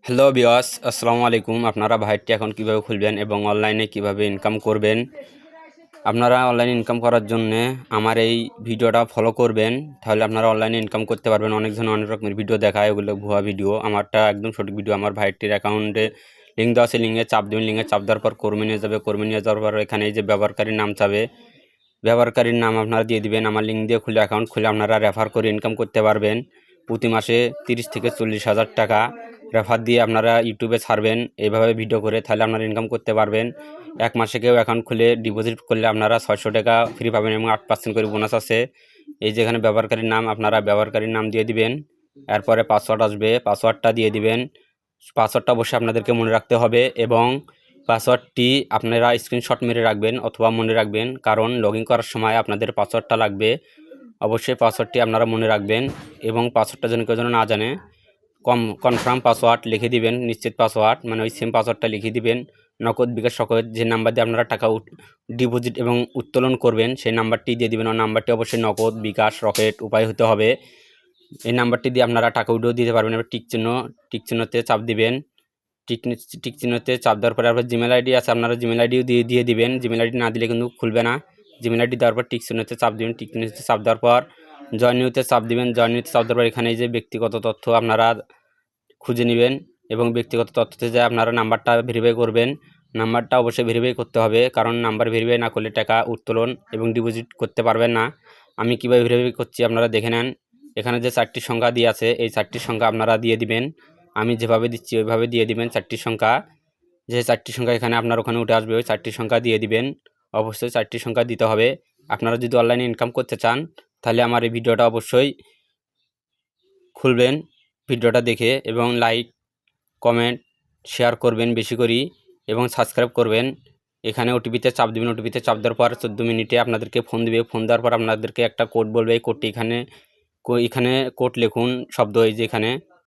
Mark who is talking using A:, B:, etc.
A: Hello বিয়স, আসসালামু আলাইকুম। আপনারা ভাইটটি এখন কিভাবে খুলবেন এবং অনলাইনে কিভাবে ইনকাম করবেন। আপনারা অনলাইনে ইনকাম করার জন্য আমার এই ভিডিওটা ফলো করবেন, তাহলে আপনারা অনলাইনে ইনকাম করতে পারবেন। অনেকজন অনেক রকমের ভিডিও দেখায়, ওগুলো ভুয়া ভিডিও। আমারটা একদম সঠিক ভিডিও। আমার ভাইটির অ্যাকাউন্টে লিঙ্ক দেওয়া আছে, লিঙ্কে চাপ দেবেন। লিঙ্কে চাপ দেওয়ার পর কর্মী নিয়ে যাবে। কর্মী নিয়ে যাওয়ার পর এখানে এই যে ব্যবহারকারীর নাম চাবে, ব্যবহারকারীর নাম আপনারা দিয়ে দিবেন। আমার লিঙ্ক দিয়ে খুলে অ্যাকাউন্ট খুলে আপনারা রেফার করে ইনকাম করতে পারবেন। প্রতি মাসে 30 থেকে 40,000 টাকা রেফার দিয়ে আপনারা ইউটিউবে ছাড়বেন এইভাবে ভিডিও করে, তাহলে আপনারা ইনকাম করতে পারবেন। এক মাসে কেউ অ্যাকাউন্ট খুলে ডিপোজিট করলে আপনারা 600 টাকা ফ্রি পাবেন এবং 8% করে বোনাস আছে। এই যেখানে ব্যবহারকারীর নাম, আপনারা ব্যবহারকারীর নাম দিয়ে দিবেন। এরপরে পাসওয়ার্ড আসবে, পাসওয়ার্ডটা দিয়ে দিবেন। পাসওয়ার্ডটা অবশ্যই আপনাদেরকে মনে রাখতে হবে এবং পাসওয়ার্ডটি আপনারা স্ক্রিনশট মেরে রাখবেন অথবা মনে রাখবেন, কারণ লগ ইন করার সময় আপনাদের পাসওয়ার্ডটা লাগবে। অবশ্যই পাসওয়ার্ডটি আপনারা মনে রাখবেন এবং পাসওয়ার্ডটা যেন কেউ যেন না জানে। কনফার্ম পাসওয়ার্ড লিখে দিবেন, নিশ্চিত পাসওয়ার্ড মানে ওই সেম পাসওয়ার্ডটা লিখে দিবেন। নগদ, বিকাশ, সকল যে নাম্বার দিয়ে আপনারা টাকা ডিপোজিট এবং উত্তোলন করবেন সেই নাম্বারটি দিয়ে দিবেন। ওই নাম্বারটি অবশ্যই নগদ, বিকাশ, রকেট উপায় হতে হবে। এই নাম্বারটি দিয়ে আপনারা টাকা উঠেও দিতে পারবেন। এবার টিক চিহ্নতে চাপ দিবেন। টিক চিহ্নতে চাপ দেওয়ার পরে আবার জিমেল আইডি আছে, আপনারা জিমেল আইডিও দিয়ে দিবেন। জিমেল আইডি না দিলে কিন্তু খুলবে না। জিমেল আইডি দেওয়ার পর টিক চিহ্নতে চাপ দিবেন। টিক চিহ্নতে চাপ দেওয়ার পর জয়েন নিউতে চাপ দিবেন। জয়েন নিউতে চাপ দেওয়ার পর এখানে এই যে ব্যক্তিগত তথ্য আপনারা খুঁজে নেবেন এবং ব্যক্তিগত তথ্যতে যায় আপনারা নাম্বারটা ভেরিফাই করবেন। নাম্বারটা অবশ্যই ভেরিফাই করতে হবে, কারণ নাম্বার ভেরিফাই না করলে টাকা উত্তোলন এবং ডিপোজিট করতে পারবেন না। আমি কীভাবে ভেরিফাই করছি আপনারা দেখে নেন। এখানে যে 4টি সংখ্যা দিয়ে আছে, এই 4টি সংখ্যা আপনারা দিয়ে দিবেন। আমি যেভাবে দিচ্ছি ওইভাবে দিয়ে দিবেন। 4টি সংখ্যা, যে 4টি সংখ্যা এখানে আপনার ওখানে উঠে আসবে, ওই 4টি সংখ্যা দিয়ে দিবেন। অবশ্যই 4টি সংখ্যা দিতে হবে। আপনারা যদি অনলাইনে ইনকাম করতে চান তাহলে আমার এই ভিডিওটা অবশ্যই খুলবেন ভিডিওটা দেখে, এবং লাইক, কমেন্ট, শেয়ার করবেন বেশি করে এবং সাবস্ক্রাইব করবেন। এখানে ওটিপিতে চাপ দেবেন। ওটিপিতে চাপ দেওয়ার পর 14 মিনিটে আপনাদেরকে ফোন দিবে। ফোন দেওয়ার পর আপনাদেরকে একটা কোড বলবে। এই কোডটি এখানে কোড লিখুন, শব্দ এই যে এখানে